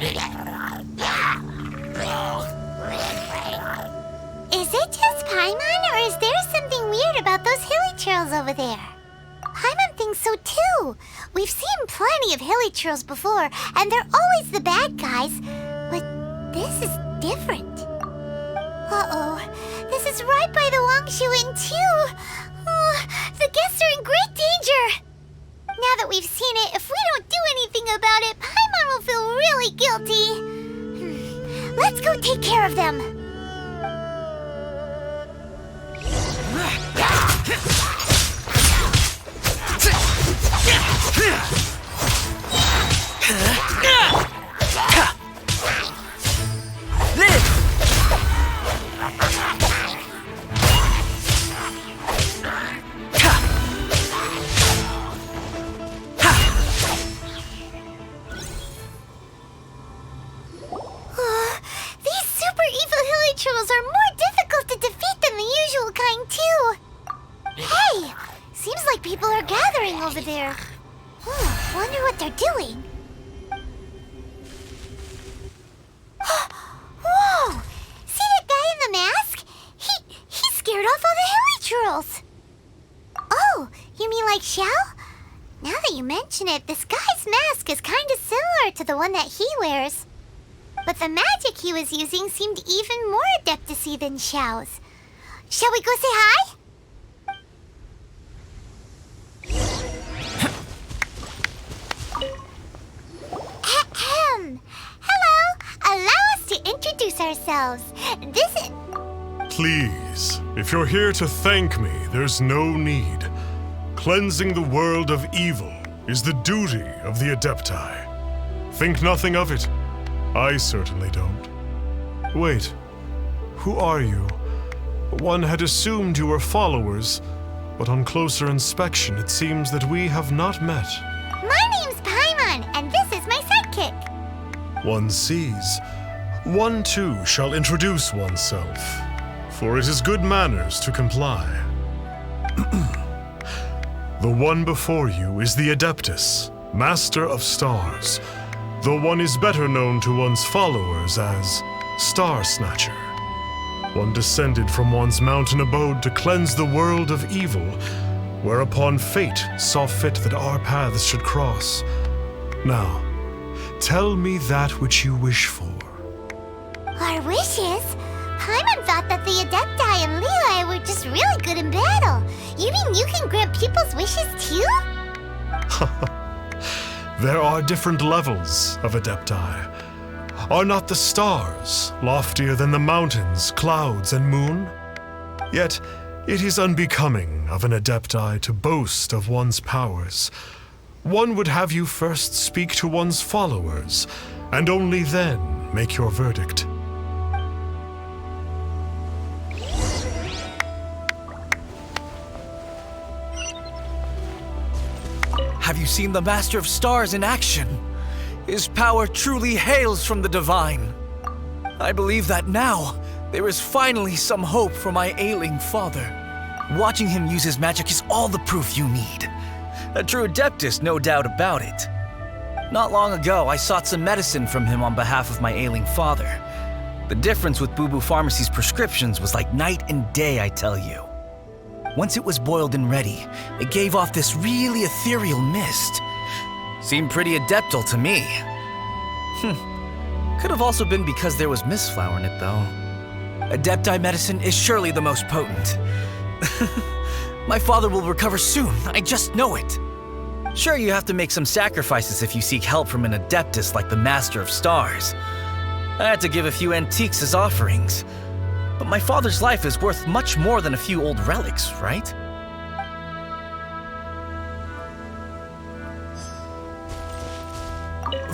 Is it just Paimon, or is there something weird about those hilly churls over there? Paimon thinks so too. We've seen plenty of hilly churls before, and they're always the bad guys. But this is different. Uh-oh. This is right by the Wangshu Inn too. Oh, the guests are in great danger. Now that we've seen it, if we don't do anything about it, Paimon will feel really guilty. Let's go take care of them. These super evil hilly trolls are more difficult to defeat than the usual kind, too. Hey! Seems like people are gathering over there. Wonder what they're doing. Whoa! See that guy in the mask? He scared off all the hilly trolls. Oh, you mean like Xiao? Now that you mention it, this guy's mask is kind of similar to the one that he wears. But the magic he was using seemed even more adeptus-y than Xiao's. Shall we go say hi? Hello! Allow us to introduce ourselves. This is... Please, if you're here to thank me, there's no need. Cleansing the world of evil is the duty of the Adepti. Think nothing of it. I certainly don't. Wait, who are you? One had assumed you were followers, but on closer inspection it seems that we have not met. My name's Paimon, and this is my sidekick. One sees. One too shall introduce oneself, for it is good manners to comply. The one before you is the Adeptus, Master of Stars, though one is better known to one's followers as Star Snatcher. One descended from one's mountain abode to cleanse the world of evil, whereupon fate saw fit that our paths should cross. Now, tell me that which you wish for. Our wishes? Paimon thought that the Adepti and Levi were just really good in battle. You mean you can grant people's wishes too? There are different levels of Adepti. Are not the stars loftier than the mountains, clouds, and moon? Yet, it is unbecoming of an Adepti to boast of one's powers. One would have you first speak to one's followers, and only then make your verdict. Have you seen the Master of Stars in action? His power truly hails from the divine. I believe that now, there is finally some hope for my ailing father. Watching him use his magic is all the proof you need. A true Adeptus, no doubt about it. Not long ago, I sought some medicine from him on behalf of my ailing father. The difference with Boo Boo Pharmacy's prescriptions was like night and day, I tell you. Once it was boiled and ready, it gave off this really ethereal mist. Seemed pretty adeptal to me. Could have also been because there was mistflower in it, though. Adepti medicine is surely the most potent. My father will recover soon, I just know it. Sure, you have to make some sacrifices if you seek help from an Adeptus like the Master of Stars. I had to give a few antiques as offerings. But my father's life is worth much more than a few old relics, right?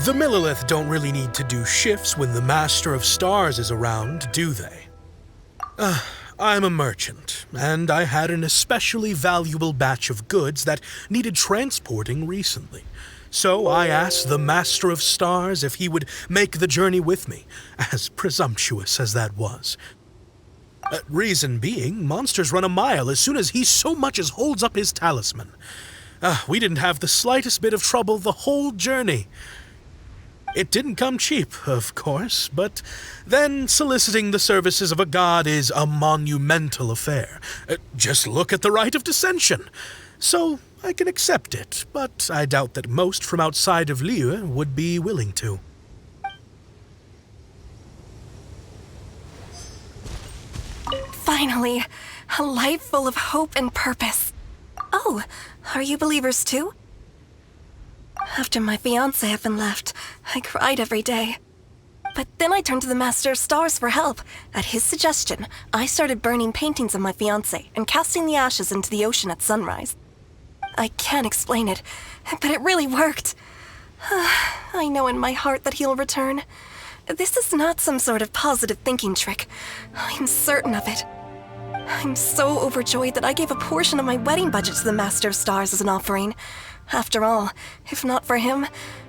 The Millilith don't really need to do shifts when the Master of Stars is around, do they? I'm a merchant, and I had an especially valuable batch of goods that needed transporting recently. So I asked the Master of Stars if he would make the journey with me, as presumptuous as that was. Reason being, monsters run a mile as soon as he so much as holds up his talisman. We didn't have the slightest bit of trouble the whole journey. It didn't come cheap, of course, but then soliciting the services of a god is a monumental affair. Just look at the right of dissension. So I can accept it, but I doubt that most from outside of Liyue would be willing to. Finally, a life full of hope and purpose. Oh, are you believers too? After my fiancé had been left, I cried every day. But then I turned to the Master of Stars for help. At his suggestion, I started burning paintings of my fiancé and casting the ashes into the ocean at sunrise. I can't explain it, but it really worked. I know in my heart that he'll return. This is not some sort of positive thinking trick. I'm certain of it. I'm so overjoyed that I gave a portion of my wedding budget to the Master of Stars as an offering. After all, if not for him,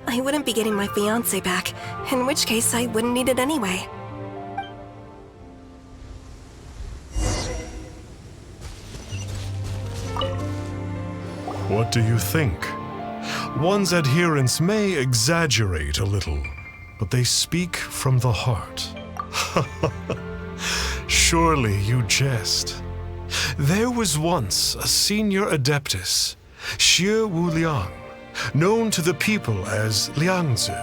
I wouldn't be getting my fiancé back, in which case I wouldn't need it anyway. What do you think? One's adherents may exaggerate a little, but they speak from the heart. Surely you jest. There was once a senior adeptus, Xie Wuliang, known to the people as Liangzi.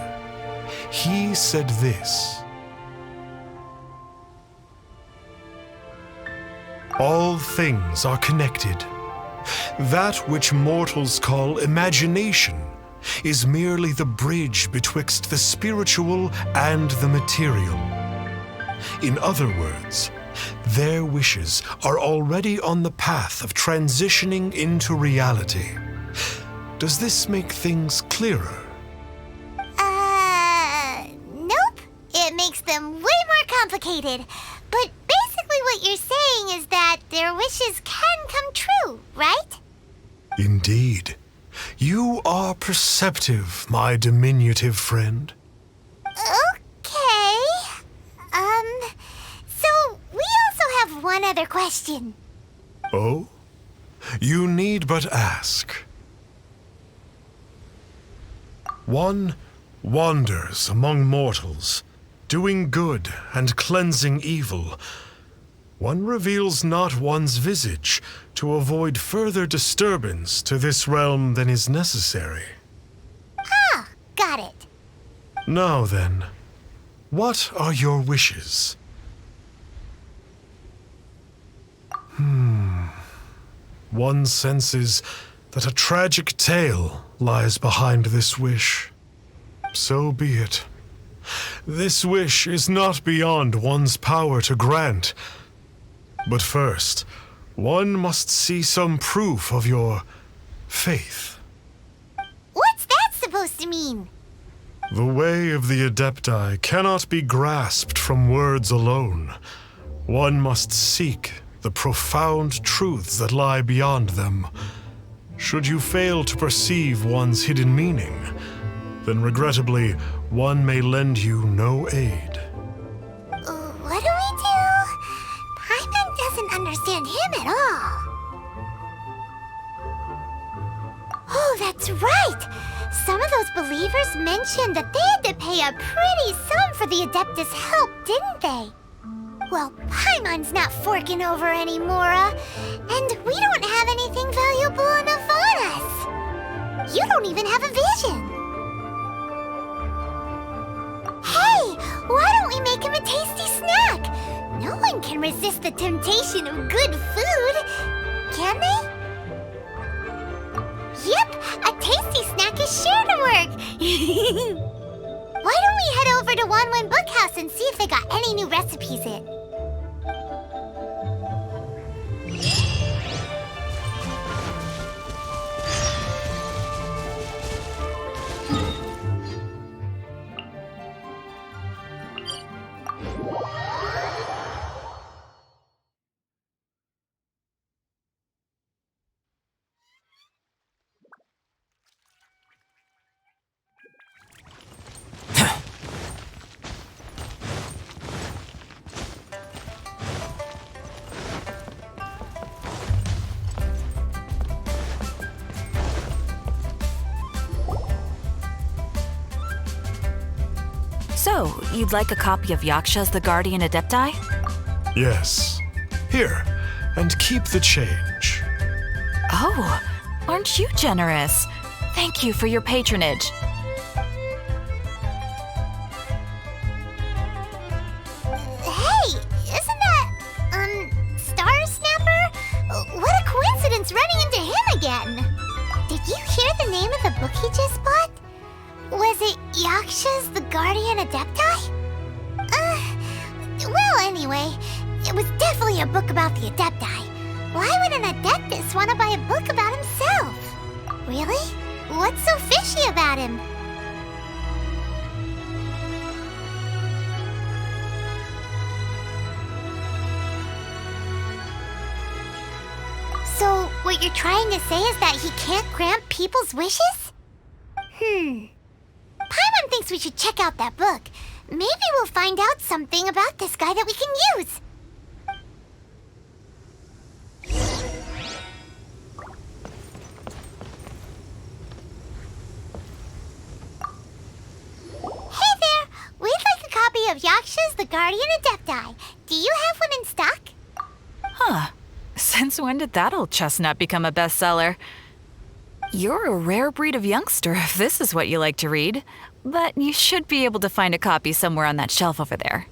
He said this: all things are connected. That which mortals call imagination is merely the bridge betwixt the spiritual and the material. In other words, their wishes are already on the path of transitioning into reality. Does this make things clearer? Nope. It makes them way more complicated. But basically what you're saying is that their wishes can come true, right? Indeed. You are perceptive, my diminutive friend. Okay. So we also have one other question. Oh? You need but ask. One wanders among mortals, doing good and cleansing evil. One reveals not one's visage to avoid further disturbance to this realm than is necessary. Ah, got it. Now then, what are your wishes? One senses that a tragic tale lies behind this wish. So be it. This wish is not beyond one's power to grant. But first, one must see some proof of your faith. What's that supposed to mean? The way of the Adepti cannot be grasped from words alone. One must seek the profound truths that lie beyond them. Should you fail to perceive one's hidden meaning, then regrettably, one may lend you no aid. What do we do? Paimon doesn't understand him at all. Oh, that's right! Some of those believers mentioned that they had to pay a pretty sum for the Adeptus' help, didn't they? Well, Paimon's not forking over anymore, and we don't have anything valuable enough on us. You don't even have a vision. Hey, why don't we make him a tasty snack? No one can resist the temptation of good food, can they? Yep, a tasty snack is sure to work. Why don't we head over to Wanwen Bookhouse and see if they got any new recipes in? So, you'd like a copy of Yaksha's The Guardian Adepti? Yes. Here, and keep the change. Oh, aren't you generous? Thank you for your patronage. Hey, isn't that, Star Snapper? What a coincidence running into him again. Did you hear the name of the book he just bought? Was it Yaksha's The Guardian Adepti? Well, anyway, it was definitely a book about the Adepti. Why would an Adeptus want to buy a book about himself? Really? What's so fishy about him? So, what you're trying to say is that he can't grant people's wishes? Paimon thinks we should check out that book. Maybe we'll find out something about this guy that we can use. Hey there! We'd like a copy of Yaksha's The Guardian Adepti. Do you have one in stock? Huh. Since when did that old chestnut become a bestseller? You're a rare breed of youngster if this is what you like to read, but you should be able to find a copy somewhere on that shelf over there.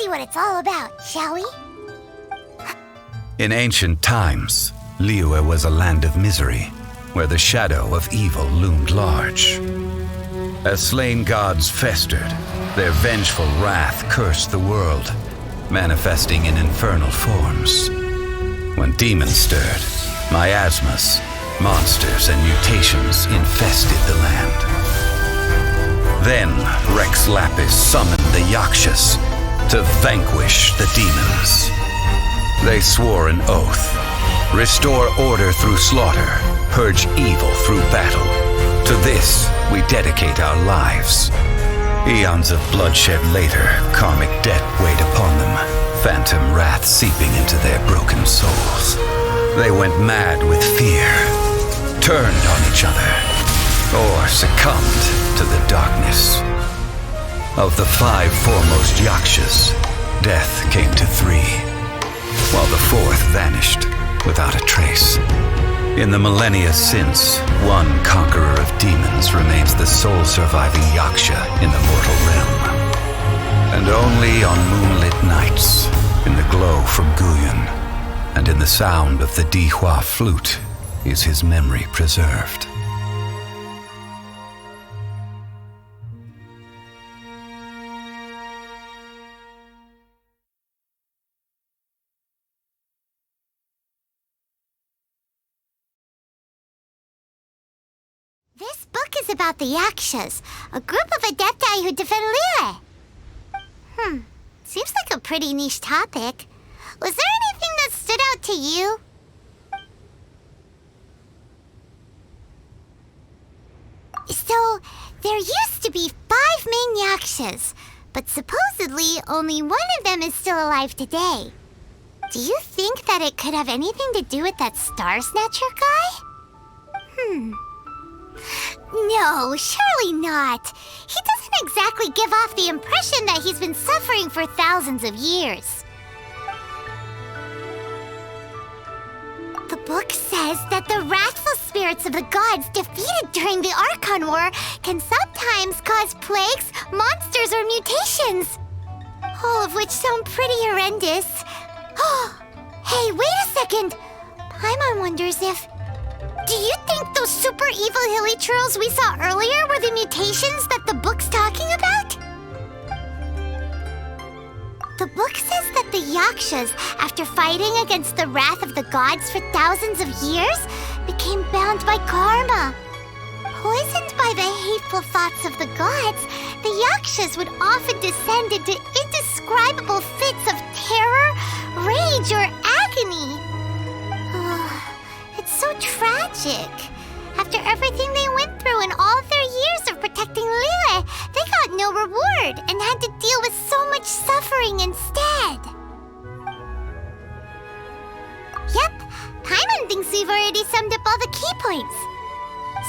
What it's all about, shall we? In ancient times, Liyue was a land of misery, where the shadow of evil loomed large. As slain gods festered, their vengeful wrath cursed the world, manifesting in infernal forms. When demons stirred, miasmas, monsters, and mutations infested the land. Then Rex Lapis summoned the Yakshas to vanquish the demons. They swore an oath: restore order through slaughter, purge evil through battle. To this we dedicate our lives. Eons of bloodshed later, karmic debt weighed upon them, phantom wrath seeping into their broken souls. They went mad with fear, turned on each other, or succumbed to the darkness. Of the 5 foremost Yakshas, death came to 3, while the 4th vanished without a trace. In the millennia since, one conqueror of demons remains the sole surviving Yaksha in the mortal realm. And only on moonlit nights, in the glow from Guyon, and in the sound of the Dihua flute, is his memory preserved. This book is about the Yakshas, a group of Adepti who defend Liyue. Seems like a pretty niche topic. Was there anything that stood out to you? So, there used to be 5 main Yakshas, but supposedly only one of them is still alive today. Do you think that it could have anything to do with that Star Snatcher guy? No, surely not. He doesn't exactly give off the impression that he's been suffering for thousands of years. The book says that the wrathful spirits of the gods defeated during the Archon War can sometimes cause plagues, monsters, or mutations. All of which sound pretty horrendous. Hey, wait a second. Paimon wonders if... Do you think those super evil hilly churls we saw earlier were the mutations that the book's talking about? The book says that the Yakshas, after fighting against the wrath of the gods for thousands of years, became bound by karma. Poisoned by the hateful thoughts of the gods, the Yakshas would often descend into indescribable fits of terror, rage, or agony. reward and had to deal with so much suffering instead. Yep, Paimon thinks we've already summed up all the key points.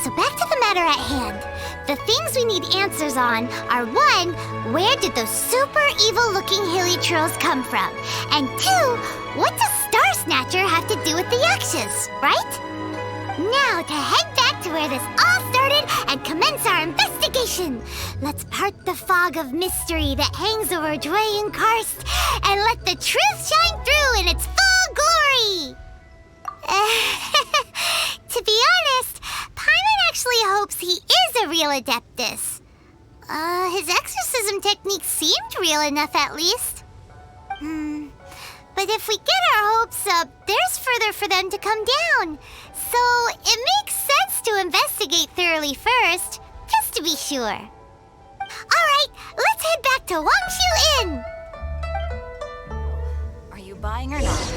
So back to the matter at hand. The things we need answers on are 1, where did those super evil-looking hilichurls come from? And 2, what does Star Snatcher have to do with the Yakshas, right? Now to head back to where this all started and commence our investigation. Let's part the fog of mystery that hangs over Dwayne Karst and let the truth shine through in its full glory. To be honest, Paimon actually hopes he is a real Adeptus. His exorcism technique seemed real enough at least. But if we get our hopes up, there's further for them to come down. So it makes sense to investigate thoroughly first, just to be sure. Alright, let's head back to Wangshu Inn! Are you buying or not?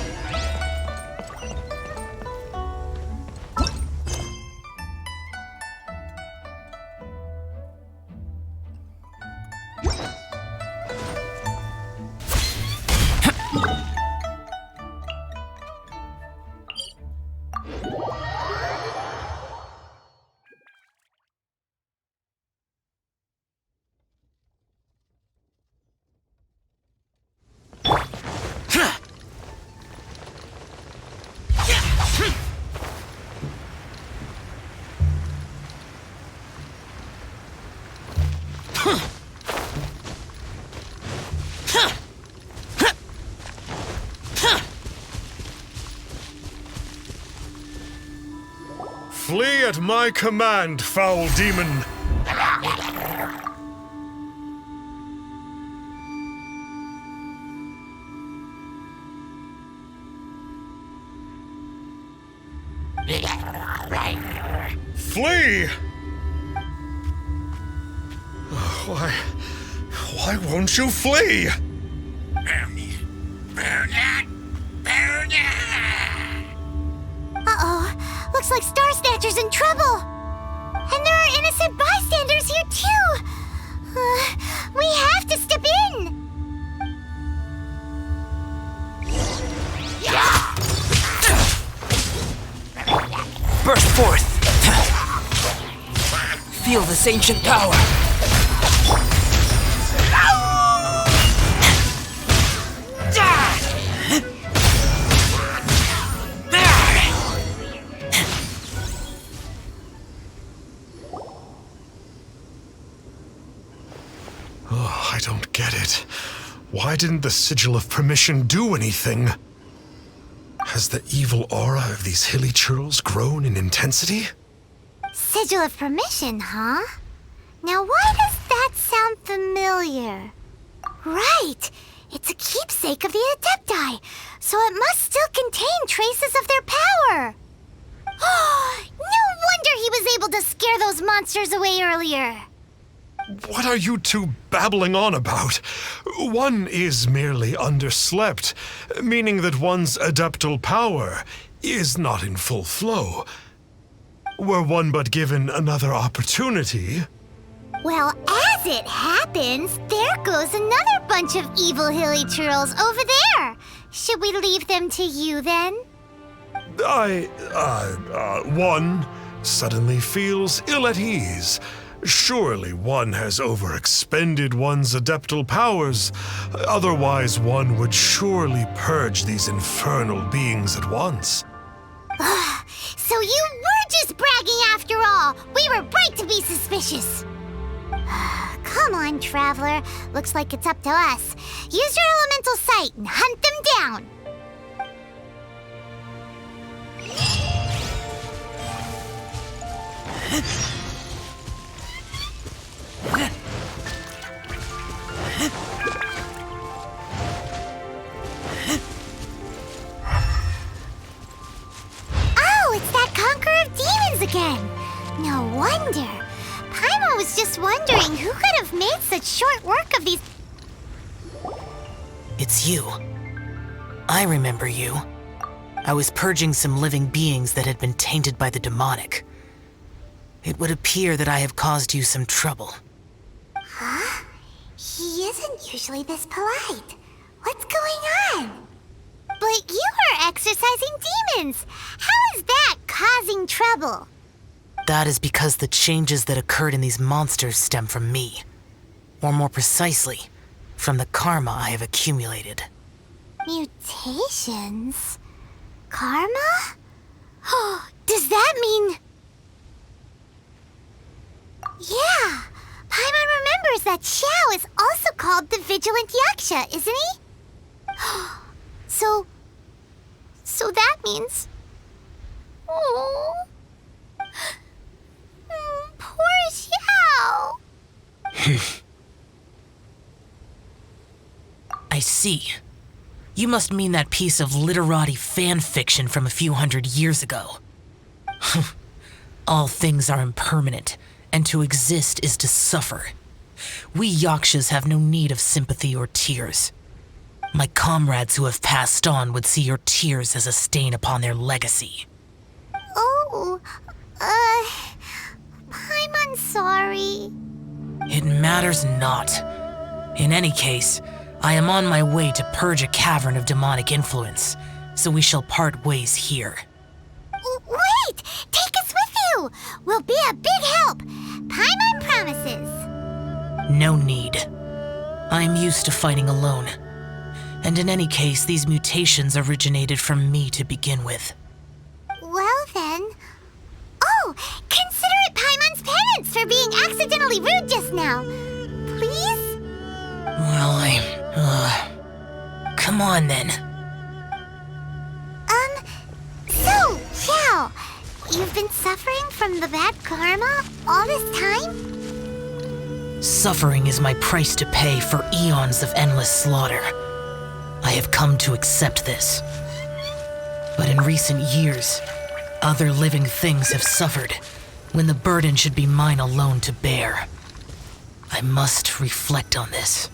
Flee at my command, foul demon! Flee! Why won't you flee? Uh-oh, looks like Star Snatcher's in trouble. And there are innocent bystanders here too. We have to step in. Burst forth! Feel this ancient power! Oh, I don't get it. Why didn't the Sigil of Permission do anything? Has the evil aura of these hilichurls grown in intensity? Sigil of Permission, huh? Now why does that sound familiar? Right! It's a keepsake of the Adepti, so it must still contain traces of their power. No wonder he was able to scare those monsters away earlier. What are you two babbling on about? One is merely underslept, meaning that one's adeptal power is not in full flow. Were one but given another opportunity... Well, as it happens, there goes another bunch of evil hilichurls over there. Should we leave them to you then? One suddenly feels ill at ease. Surely one has overexpended one's adeptal powers. Otherwise, one would surely purge these infernal beings at once. So you were just bragging after all. We were right to be suspicious. Come on, Traveler. Looks like it's up to us. Use your elemental sight and hunt them down. Oh, it's that Conqueror of Demons again. No wonder. Paimon was just wondering who could have made such short work of these... It's you. I remember you. I was purging some living beings that had been tainted by the demonic. It would appear that I have caused you some trouble. Huh? isn't usually this polite. What's going on? But you are exercising demons! How is that causing trouble? That is because the changes that occurred in these monsters stem from me. Or more precisely, from the karma I have accumulated. Mutations? Karma? Oh, does that mean... Yeah! Paimon remembers that Xiao is also called the Vigilant Yaksha, isn't he? So that means... Oh... Poor Xiao! I see. You must mean that piece of literati fan fiction from a few hundred years ago. All things are impermanent, and to exist is to suffer. We Yakshas have no need of sympathy or tears. My comrades who have passed on would see your tears as a stain upon their legacy. Oh, I'm sorry. It matters not. In any case, I am on my way to purge a cavern of demonic influence, so we shall part ways here. Wait! Take us with you! We'll be a big help! Paimon promises! No need. I am used to fighting alone. And in any case, these mutations originated from me to begin with. Well then... Oh! Consider it Paimon's penance for being accidentally rude just now! Please? Well, come on then. So, Xiao, you've been suffering from the bad karma all this time? Suffering is my price to pay for eons of endless slaughter. I have come to accept this. But in recent years, other living things have suffered when the burden should be mine alone to bear. I must reflect on this.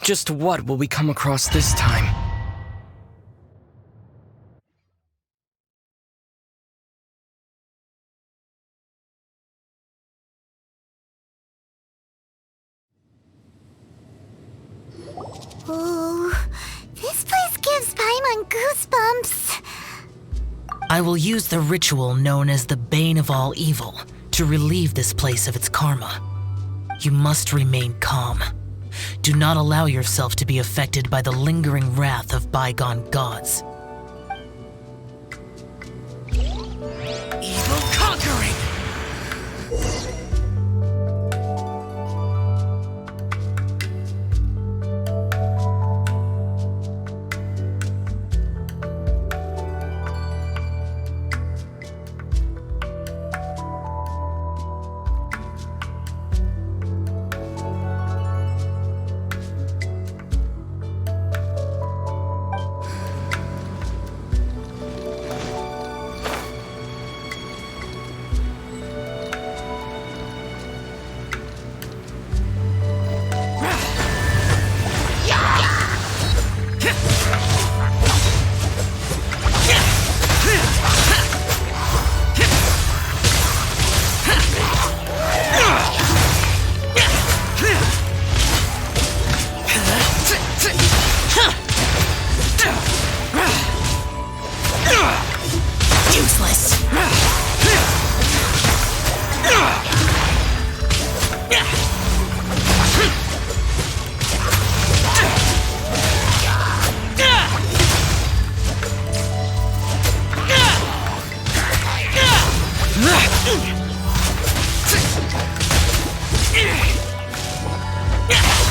Just what will we come across this time? Ooh, this place gives Paimon goosebumps. I will use the ritual known as the Bane of All Evil to relieve this place of its karma. You must remain calm. Do not allow yourself to be affected by the lingering wrath of bygone gods. Evil conquering!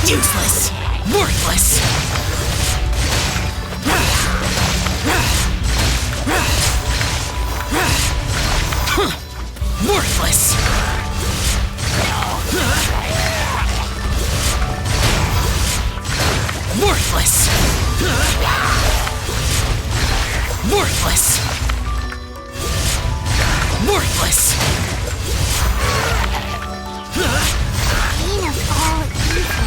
Useless! Worthless! Worthless! Worthless! Worthless! Worthless! Bane of all evil.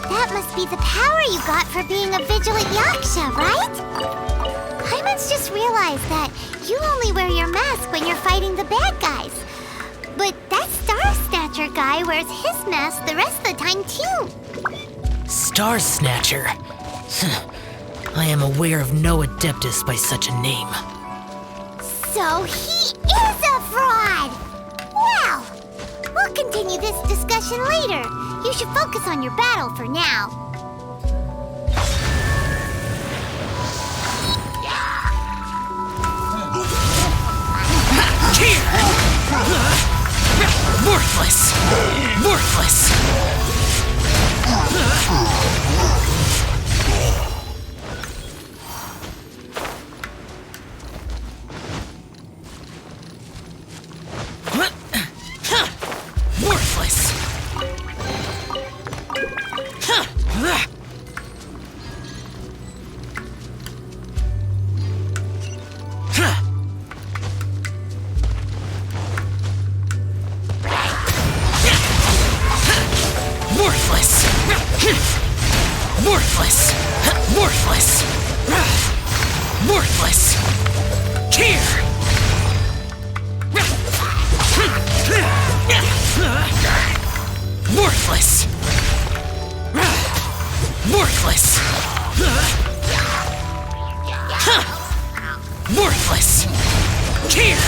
That must be the power you got for being a vigilant yaksha, right? Paimon's just realized that you only wear your mask when you're fighting the bad guys. But that Star Snatcher guy wears his mask the rest of the time, too. Star Snatcher? I am aware of no Adeptus by such a name. So he is a fraud! Well, we'll continue this discussion later. You should focus on your battle for now. Worthless! Worthless! Worthless! Worthless! Worthless! Worthless! Worthless! Here! Worthless! Worthless! Worthless! Here!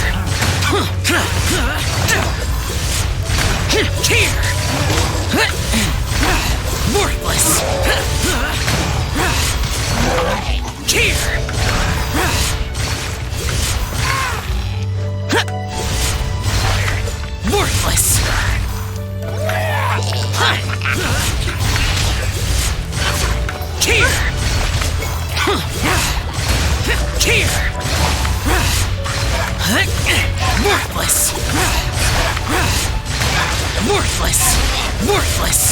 Here! Worthless! Here! Worthless! Here! Here! Worthless! Worthless! Worthless!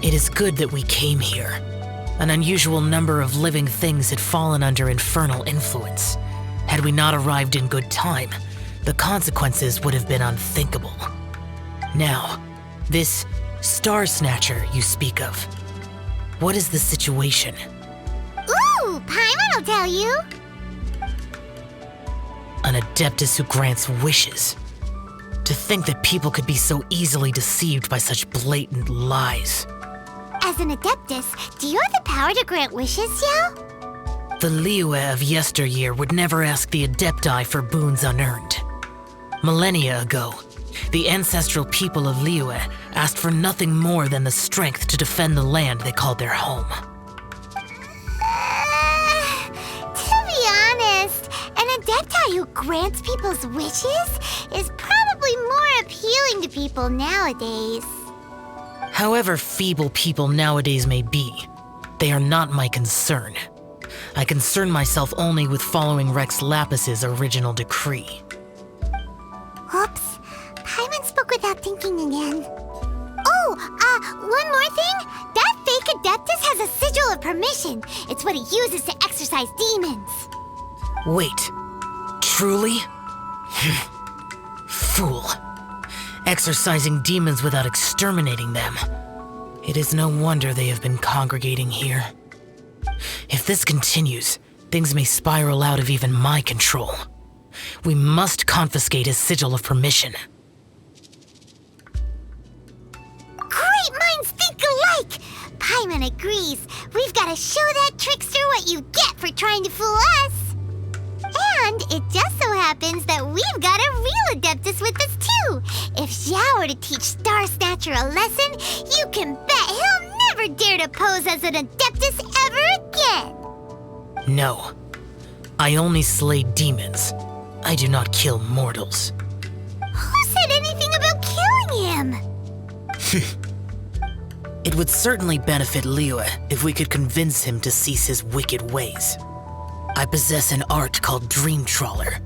It is good that we came here. An unusual number of living things had fallen under infernal influence. Had we not arrived in good time, the consequences would have been unthinkable. Now, this Star Snatcher you speak of, what is the situation? Ooh, Paimon will tell you. An Adeptus who grants wishes. To think that people could be so easily deceived by such blatant lies. As an Adeptus, do you have the power to grant wishes, Xiao? The Liyue of yesteryear would never ask the Adepti for boons unearned. Millennia ago, the ancestral people of Liyue asked for nothing more than the strength to defend the land they called their home. To be honest, an Adepti who grants people's wishes is probably more appealing to people nowadays. However feeble people nowadays may be, they are not my concern. I concern myself only with following Rex Lapis's original decree. Oops, Paimon spoke without thinking again. Oh, one more thing. That fake Adeptus has a sigil of permission. It's what he uses to exorcise demons. Wait, truly? Fool. Exorcising demons without exterminating them. It is no wonder they have been congregating here. If this continues, things may spiral out of even my control. We must confiscate his sigil of permission. Great minds think alike! Paimon agrees. We've got to show that trickster what you get for trying to fool us. And it just so happens that we've got a real Adeptus with us too. If Xiao were to teach Star Snatcher a lesson, you can bet he'll never dare to pose as an Adeptus ever again. No. I only slay demons. I do not kill mortals. Who said anything about killing him? It would certainly benefit Liyue if we could convince him to cease his wicked ways. I possess an art called Dream Trawler.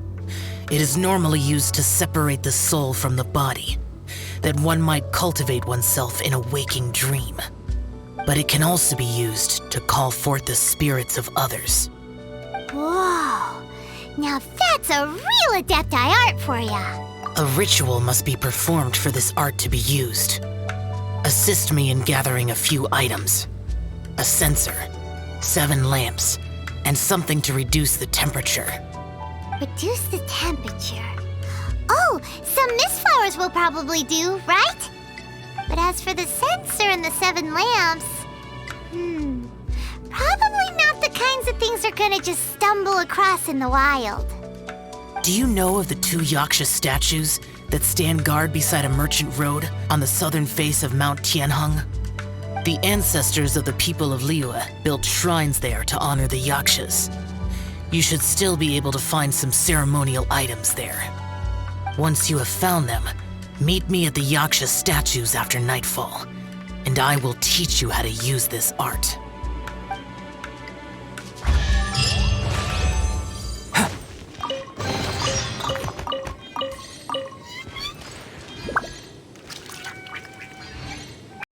It is normally used to separate the soul from the body, that one might cultivate oneself in a waking dream. But it can also be used to call forth the spirits of others. Whoa, now that's a real Adepti art for ya. A ritual must be performed for this art to be used. Assist me in gathering a few items. A censer, 7 lamps, and something to reduce the temperature. Reduce the temperature. Oh, some mist flowers will probably do, right? But as for the censer and the 7 lamps, probably not the kinds of things they're gonna just stumble across in the wild. Do you know of the 2 Yaksha statues that stand guard beside a merchant road on the southern face of Mount Tianheng? The ancestors of the people of Liyue built shrines there to honor the Yakshas. You should still be able to find some ceremonial items there. Once you have found them, meet me at the Yaksha statues after nightfall, and I will teach you how to use this art.